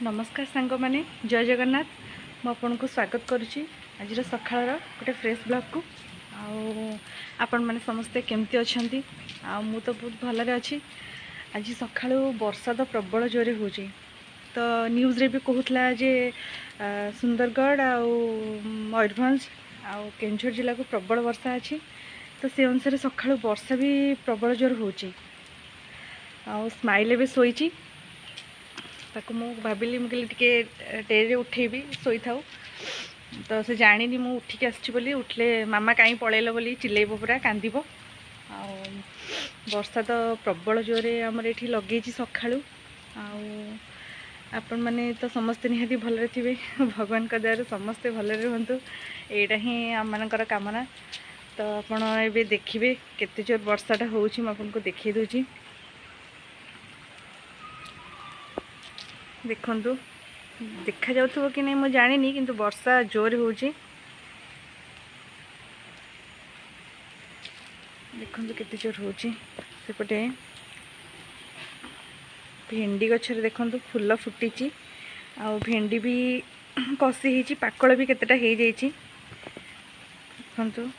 नमस्कार सांग मैंने जय जगन्नाथ मुझे स्वागत करुच्ची आज सकाळ गोटे फ्रेश ब्लॉग को आपण मैंने समस्ते केमती अच्छा मु तो बहुत भलरे अच्छी। आज सकाळू वर्षा तो प्रबल जोरे हो तो न्यूज़ रे भी कहूला जे सुंदरगढ़ आ मयूरभंज आ केन्दुझर जिला को प्रबल वर्षा अच्छी। तो से अनुसार सकाळू वर्षा भी प्रबल जोर हो स्माइल भी शोची ताको मु भाविली मुझे टे डेरे उठेबी शोई थाऊ तो से जानी मु उठिक आसी उठले मामा कहीं पलैल बोली चिल्लेब पूरा कांद वर्षा तो प्रबल जोरे आमर ये लगे सकाळू आपण मैंने तो समस्ते निहाती भलरे थे भगवान का दयार समस्ते भलरे रुहतु एटा ही आम मानकर कामना। तो आपण ए देखिए केते जोर वर्षाटा होउछि मैं आपको देखिए दूची देखंतु देखा जाउथबो कि नहीं मु जानिनी किंतु वर्षा जोर होउछि देखंतु केते जोर होउछि। सेपटे भेंडी गछरे देखंतु फूल फुटिची आ भेंडी भी कसी हिची पाकळ भी केतेटा हे जाइछि देखंतु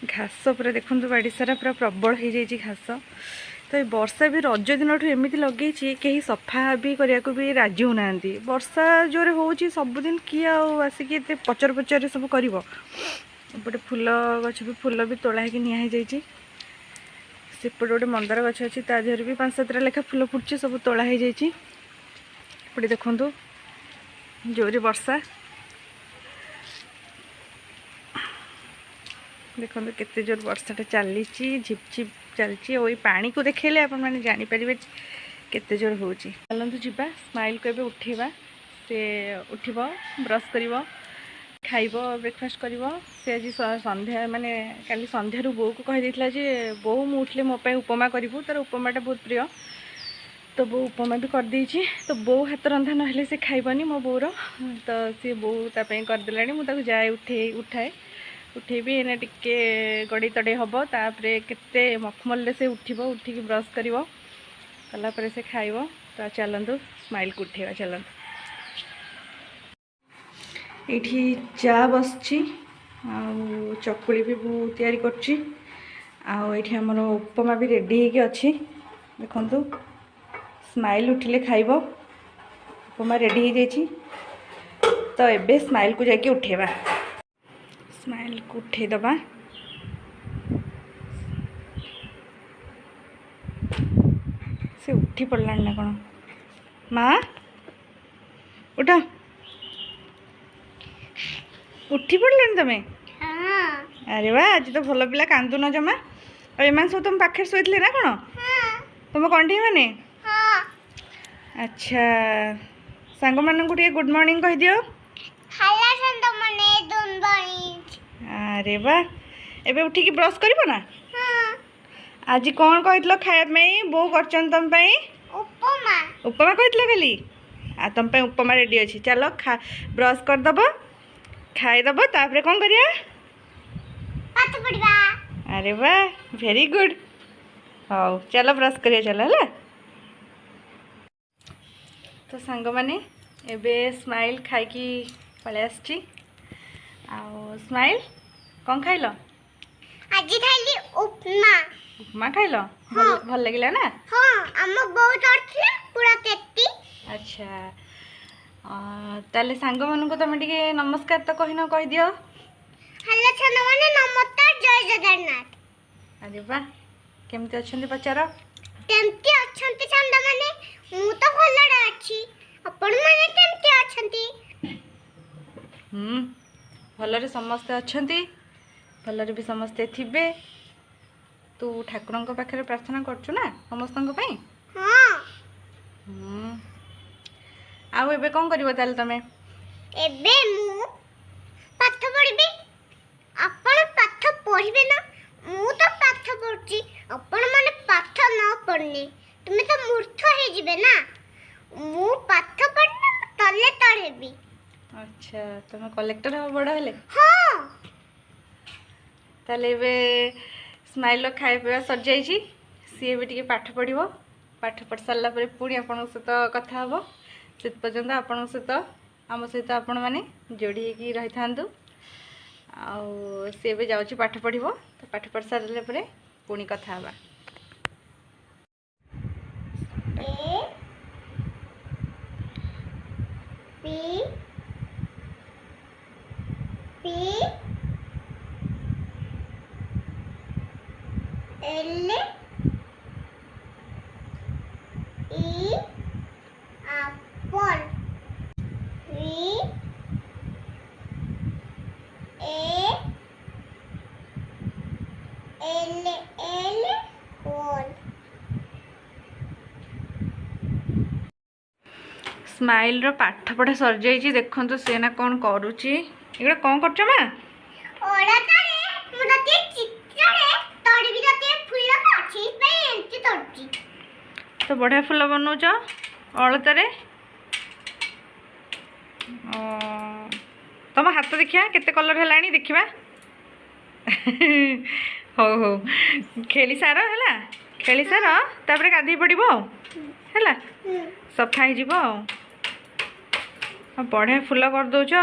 घास पूरा देखंतु बाड़ी सारा पूरा प्रबल हो जाइछि घास। तो ये वर्षा भी रज दिन एमती लगे कहीं सफा भी करने को भी राजी होना वर्षा जोरे हो सबुदिन किए आसिक पचर पचर सब कर फूल गछ भी फूल भी तोड़ा है निहा सेपटे गोटे मंदार गछ अच्छी तादेहर भी 5-7टा लेखा फूल फुटची सब तोड़ा हो जापटे देखु जोरे वर्षा देखो केते जोर वर्षाटा चली झिपझिप चलची वही पानी को देखेले आप मैंने जानीपर केते जोर हो चलतु जीवा स्माइल को एबे उठेबा से उठब ब्रश कर खाइब ब्रेकफास्ट कर से आज संध्या माने काली संध्यारू बो को कही देथिला जे बो मु उठले मो पाई उपमा करिवु तार उपमाटा बहुत प्रिय तो बो उपमा भी कर देछि। तो बो हाथ रंधा नहले से खाइबनी मो बोर तो सी बो तापई कर देलानी मु ताको जाए उठाए उठेबी एने टिके गड़ी तड़े हम तापरे केते मखमल से उठिब उठिक ब्रश कला से खाइब। तो चलतु स्माइल को उठेबा चलतु ये चा बसची चकुली भी तैयारी करची आठी आमर उपमा भी रेडी होगी अच्छी देखंतु स्माइल उठिले खाइब उपमा रेडी हो जाइए। तो एबे स्माइल को जाके उठेबा स्माइल को उठे दबा से उठी पड़ला ना कौन माँ उठ उठी पड़लानी तमें अरे वाह आज तो भल पिला कांदुन जमा और एम सब तुम पाखे शोते ना कौन तुम कंठी मैंने अच्छा सांग मान गुड मॉर्निंग कह दियो अरे वाह एबे उठिकी ब्रश करिबो ना आज कौन कहितलो खाया बो करचन तुम उपमा उपमा कहितलो खाली आ तुम उपमा रेडी अच्छी चलो खा ब्रश कर दबो खाई दबो तापरे कौन करिया पाठ पढ़िबा। अरे वाह वेरी गुड हाउ चलो ब्रश करिया चलो हला। तो सांग माने एबे स्माइल खाई की पळे आछी स्माइल कौन खाइल आज खाइली उपमा उपमा खाइल भल लगिला ना हां हम बहुत अच्छे पूरा केटी। अच्छा ताले सांग मन को तुम टिके नमस्कार तो कहिनो कहि दियो हेलो छन माने नमस्कार जय जगन्नाथ। अरे वाह केमती अछंती पचार केमती अछंती छंद माने मु तो भलडा अछि अपन माने केमती अछंती भलरे समस्ते अछंती भलरे भी समस्ते थिबे। तू ठाकुरन को पाखरे प्रार्थना करछु ना समस्तन को पई हां आउ एबे कोन करिवो ताल तमे एबे मु पाठ पढ़िबे अपन पाठ पढ़िबे ना मु तो पाठ पढ़ची अपन माने पाठ न पढ़ने तुमे तो मूर्ख हे जिबे ना मु पाठ पढ़ना तले तळेबी। अच्छा तुम कलेक्टर हो बड़ा हेले हां ताले एबे स्माइल खाए पीवा सर जाइए सी भी टे पाठ पढ़ो पाठ पढ़ सारा पर पुणी आपण सहित कथा हम से पर्यंत आपण सहित आम सहित आपण मैंने जोड़ी रही था सी भी जाऊँगी पाठ पढ़ो तो पाठ पढ़ सारे पर पुणी कथा हवा स्माइल रो पाठ पढ़ा सर जाइए देखो सी ना कौन करुच्ची एगुड़ा कौन कर माँ तो बढ़िया फूल बनाऊच अलतारे तुम हाथ देखिया केते कलर है देखा हो हो खेली सार है खेली सार तापर गाधे पड़ो है सफा हो बढ़िया फूल कर दौच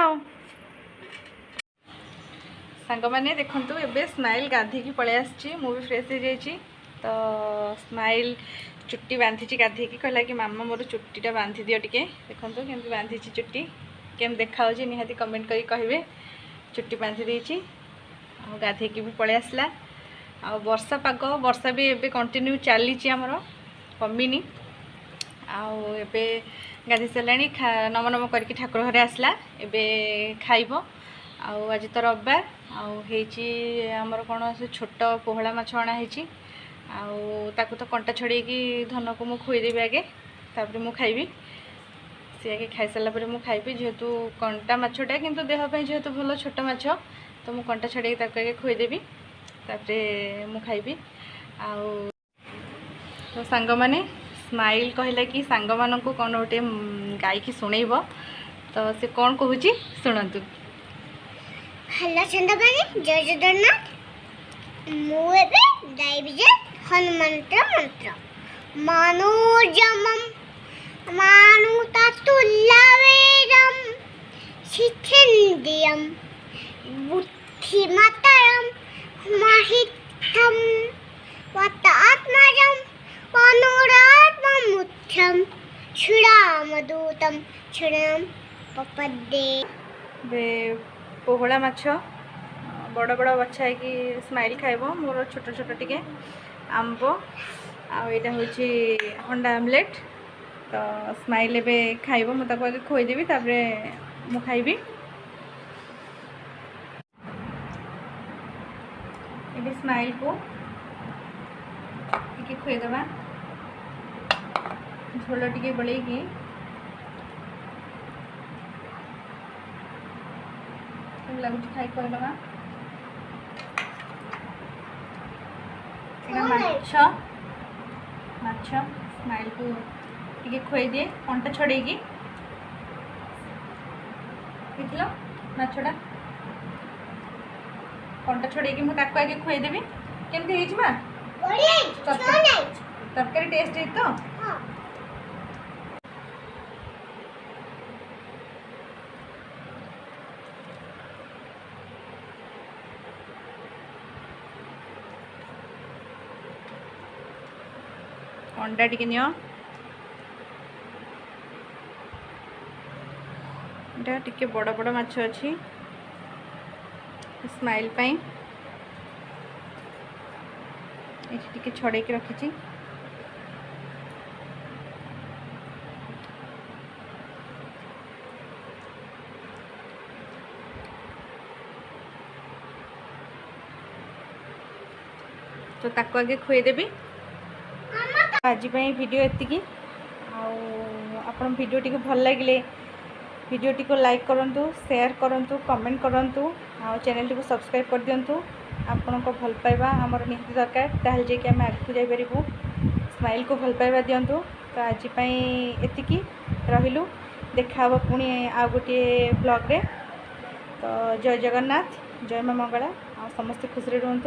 सांग मैंने देखु एबे स्माइल गाधी की पलि आसी भी फ्रेश हो जाइए तो स्माइल चुट्टी बांधी गाधी कहला कि मामा मोर चुट्टीटा बांधी दियो टिके देखो केमती बांधी चुट्टी केम देखा निहाती कमेंट करी कहे चुट्टी बांधी देती गाधे भी पलि आसला आ वर्षा पाग वर्षा भी एबे कंटिन्यू चली आमर कमिनी आबे गाधी सारा नम नम करके ठाकुर घरे आसला एबे खाइब आज तो रविवार आमर कौन से छोट पोहला माछ अणाई ताकू तो कंटा छड़ी धन को मुझे खुईदेवी आगे तापर मु खाइबी सी आगे खाई सारा पर मुझे खाइबी जेहेतु कंटा माछटा किंतु देहपाई जेहेतु भल छोट माछ तो मु कंटा छड़ी आगे खुईदेवी तापर मु खाइबी तो सांग माने स्माइल कहला कि सांग मान को कौन गोटे गायकी शुणेब तो से कौन कहूँ शुणु हेलो चंद्रबानी जय जगन्नाथ मुझे गाइबी जे हनुमंत्र मंत्र मनोजमं मानुततुल्यवेदं शिखेन्द्रियं बुद्धिमतां महितं वतात्मजं अनुरात्ममुख्यं क्षुरामदूतं क्षुरं पपद्ये पोहला माछ बड़ बड़ बछा कि स्माइल खाइब मोर छोट छोट टिके आंब आईटा हूँ अंडा आमलेट तो स्माइल एबे खाइब मुझे आगे खुईदेवी तापर मु खाइबी एबे स्माइल को टिके खुईदबा झोल टिके बड़ेगी लगुच खाई कहलवा माछ माछ स्माइल को टिके खुई दिए कंटा छड़े देख माछटा कंटा छड़े मुझे आगे खुईदेवी केमती तरकारी टेस्ट है तो अंडा टिके नियो एटा टिके बड़ बड़ माछ अच्छी स्माइल पाई टिके छड़े की रखी तो ताको आगे खुईदेवी आज वीडियो एतिकी आपण वीडियो टी भल लगे वीडियो टी को लाइक करंतु शेयर करंतु कमेंट करंतु आ चैनल टी को सब्सक्राइब कर दियंतु आपण को भल पाइबा हमर निहित दरकार ताहल जे कि हम आगु जाई परिबु स्माइल को भल पाइबा दियंतु तो आज एतिकी रहिलु देखा पुणी आ गोटे ब्लॉग रे तो जय जगन्नाथ जय मां मंगला आ समस्त खुशी रहंतु।